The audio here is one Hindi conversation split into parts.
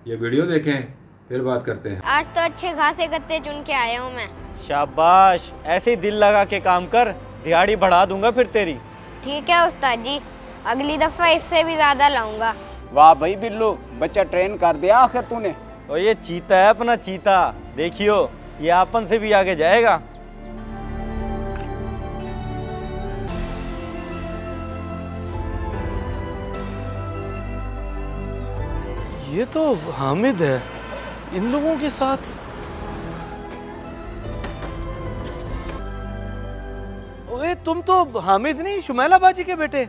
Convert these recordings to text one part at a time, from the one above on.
ये वीडियो देखें फिर बात करते हैं। आज तो अच्छे खासे गत्ते चुन के आया हूँ मैं। शाबाश, ऐसे ही दिल लगा के काम कर, दिहाड़ी बढ़ा दूंगा फिर तेरी। ठीक है उस्ताद जी, अगली दफा इससे भी ज्यादा लाऊंगा। वाह भाई बिल्लू, बच्चा ट्रेन कर दिया आखिर तूने। और ये चीता है अपना चीता, देखियो ये आपन से भी आगे जाएगा। ये तो हामिद है, इन लोगों के साथ। ओए तुम तो हामिद नहीं, शुमैला बाजी के बेटे।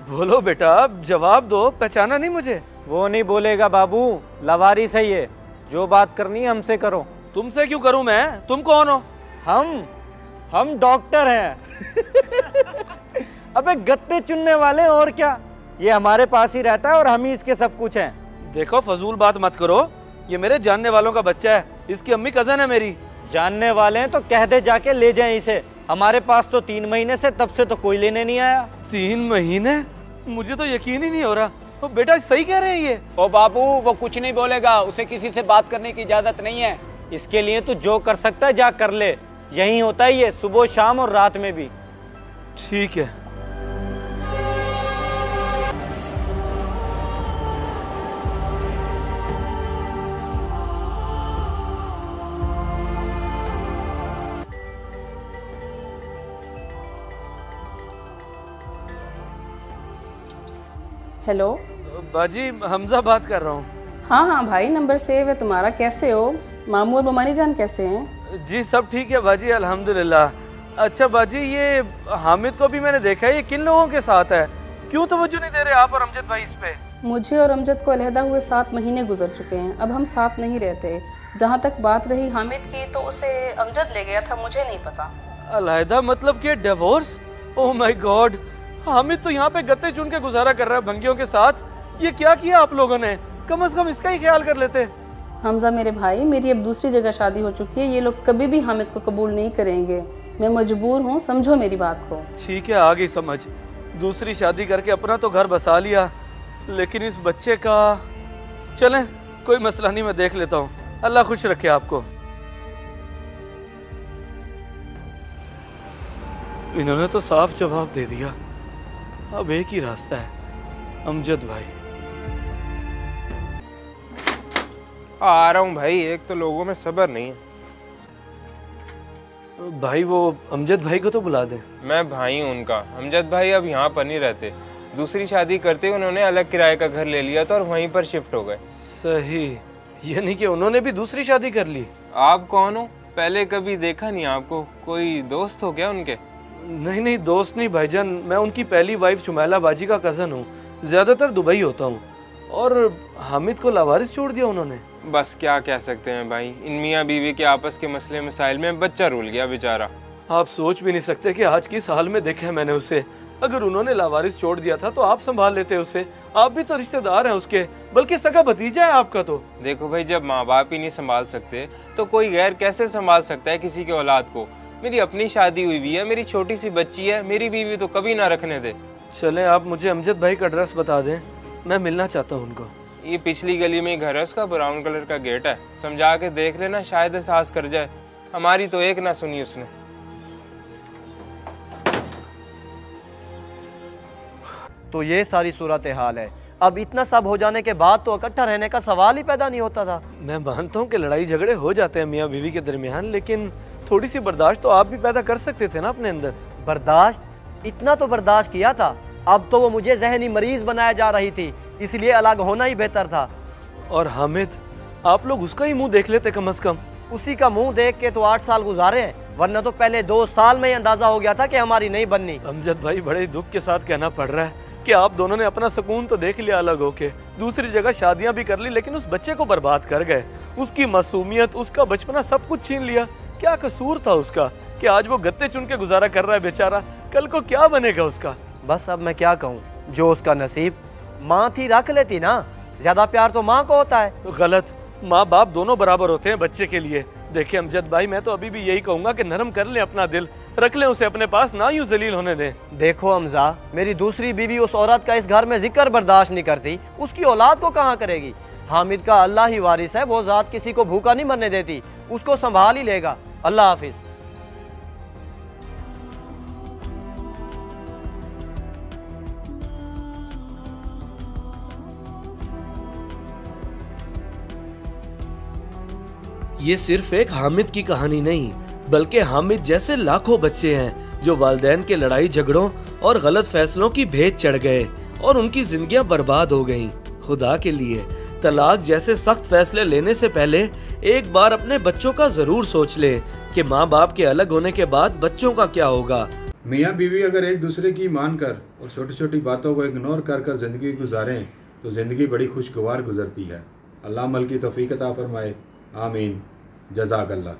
बोलो बेटा, जवाब दो, पहचाना नहीं मुझे? वो नहीं बोलेगा बाबू, लवारिस है ये, जो बात करनी है हमसे करो। तुमसे क्यों करूं मैं? तुम कौन हो? हम डॉक्टर हैं। अबे गत्ते चुनने वाले, और क्या, ये हमारे पास ही रहता है और हम ही इसके सब कुछ हैं। देखो फजूल बात मत करो, ये मेरे जानने वालों का बच्चा है, इसकी अम्मी कजन है मेरी। जानने वाले हैं तो कह दे जाके ले जाएं इसे, हमारे पास तो 3 महीने से, तब से तो कोई लेने नहीं आया। 3 महीने? मुझे तो यकीन ही नहीं हो रहा। तो बेटा सही कह रहे हैं ये। ओ बाबू, वो कुछ नहीं बोलेगा, उसे किसी से बात करने की इजाजत नहीं है। इसके लिए तू जो कर सकता है जा कर ले, यही होता है ये, सुबह शाम और रात में भी। ठीक है। हेलो बाजी, हमजा बात कर रहा हूँ। हाँ हाँ भाई, नंबर सेव है तुम्हारा। कैसे हो? मामू और ममानी जान कैसे हैं? जी सब ठीक है बाजी, अल्हम्दुलिल्लाह। अच्छा बाजी, ये हामिद को भी मैंने देखा है, ये किन लोगों के साथ है? क्यों तवज्जो नहीं दे रहे आप और अमजद भाई इस पे? मुझे और अमजद को अलहदा हुए 7 महीने गुजर चुके हैं, अब हम साथ नहीं रहते। जहाँ तक बात रही हामिद की, तो उसे अमजद ले गया था, मुझे नहीं पता। अलहदा मतलब कि divorce? Oh my God, Hamid तो यहाँ पे गत्ते चुन के गुजारा कर रहा है भंगियों के साथ। ये क्या किया आप लोगों ने? कम से कम इसका ही ख्याल कर लेते। हमजा मेरे भाई, मेरी अब दूसरी जगह शादी हो चुकी है, ये लोग कभी भी हामिद को कबूल नहीं करेंगे। मैं मजबूर हूँ, समझो मेरी बात को। ठीक है, आ गई समझ। दूसरी शादी करके अपना तो घर बसा लिया, लेकिन इस बच्चे का, चलें कोई मसला नहीं, मैं देख लेता हूँ। अल्लाह खुश रखे आपको। इन्होंने तो साफ जवाब दे दिया, अब एक ही रास्ता है, अमजद भाई। आ रहा हूँ भाई, एक तो लोगों में सब्र नहीं है। भाई वो अमजद भाई को तो बुला दे। मैं भाई हूँ उनका, अमजद भाई अब यहाँ पर नहीं रहते, दूसरी शादी करते उन्होंने अलग किराए का घर ले लिया था और वहीं पर शिफ्ट हो गए। सही, यानी कि उन्होंने भी दूसरी शादी कर ली। आप कौन हो? पहले कभी देखा नहीं आपको, कोई दोस्त हो क्या उनके? नहीं नहीं, दोस्त नहीं भाईजान, मैं उनकी पहली वाइफ शुमैला बाजी का कज़न हूँ, ज़्यादातर दुबई होता हूँ। और हामिद को लावारिस छोड़ दिया उन्होंने। बस क्या कह सकते हैं भाई, इन मियाँ बीवी के आपस के मसले मसाइल में बच्चा रूल गया बेचारा। आप सोच भी नहीं सकते कि आज की साल में देखा है मैंने उसे। अगर उन्होंने लावारिस छोड़ दिया था तो आप संभाल लेते उसे, आप भी तो रिश्तेदार हैं उसके, बल्कि सगा भतीजा है आपका। तो देखो भाई, जब माँ बाप ही नहीं संभाल सकते तो कोई गैर कैसे संभाल सकता है किसी के औलाद को? मेरी अपनी शादी हुई भी है, मेरी छोटी सी बच्ची है, मेरी बीवी तो कभी ना रखने दे। चलें, आप मुझे अमजद भाई का एड्रेस बता दें, मैं मिलना चाहता हूँ उनको। ये पिछली गली में घर है उसका, ब्राउन कलर का गेट है, समझा के देख लेना, शायद एहसास कर जाए। हमारी तो एक ना सुनी उसने। तो ये सारी सूरत हाल है। अब इतना सब हो जाने के बाद तो इकट्ठा रहने का सवाल ही पैदा नहीं होता था। मैं मानता हूँ कि लड़ाई झगड़े हो जाते हैं मियाँ बीवी के दरमियान, लेकिन थोड़ी सी बर्दाश्त तो आप भी पैदा कर सकते थे ना अपने अंदर। बर्दाश्त? इतना तो बर्दाश्त किया था, अब तो वो मुझे जहनी मरीज बनाया जा रही थी, इसलिए अलग होना ही बेहतर था। और हामिद, आप लोग उसका ही मुंह देख लेते कम से कम। उसी का मुंह देख के तो 8 साल गुजारे हैं, वरना तो पहले 2 साल में ही अंदाजा हो गया था कि हमारी नहीं बननी। अमजद भाई, बड़े दुख के साथ कहना पड़ रहा है कि आप दोनों ने अपना सुकून तो देख लिया अलग होके, दूसरी जगह शादियां भी कर ली, लेकिन उस बच्चे को बर्बाद कर गए। उसकी मासूमियत, उसका बचपना सब कुछ छीन लिया। क्या कसूर था उसका कि आज वो गत्ते चुन के गुजारा कर रहा है बेचारा? कल को क्या बनेगा उसका? बस अब मैं क्या कहूँ, जो उसका नसीब। माँ थी, रख लेती ना, ज्यादा प्यार तो माँ को होता है। तो गलत, माँ बाप दोनों बराबर होते हैं बच्चे के लिए। देखिए अमजद भाई, मैं तो अभी भी यही कहूंगा कि नरम कर ले अपना दिल, रख लें उसे अपने पास, ना यूं जलील होने दें। देखो हमजा, मेरी दूसरी बीवी उस औरत का इस घर में जिक्र बर्दाश्त नहीं करती, उसकी औलाद को कहाँ करेगी। हामिद का अल्लाह ही वारिस है, वो जात किसी को भूखा नहीं मरने देती, उसको संभाल ही लेगा। अल्लाह हाफिज। ये सिर्फ एक हामिद की कहानी नहीं, बल्कि हामिद जैसे लाखों बच्चे हैं जो वालिदैन के लड़ाई झगड़ों और गलत फैसलों की भेंट चढ़ गए और उनकी जिंदगियां बर्बाद हो गईं। खुदा के लिए तलाक जैसे सख्त फैसले लेने से पहले एक बार अपने बच्चों का जरूर सोच ले कि माँ बाप के अलग होने के बाद बच्चों का क्या होगा। मियाँ बीवी अगर एक दूसरे की मानकर और छोटी छोटी बातों को इग्नोर कर कर ज़िंदगी गुजारें तो ज़िंदगी बड़ी खुशगवार गुजरती है। अल्लाह अमल की तौफीक अता फरमाए। आमीन। जज़ाकल्लाह।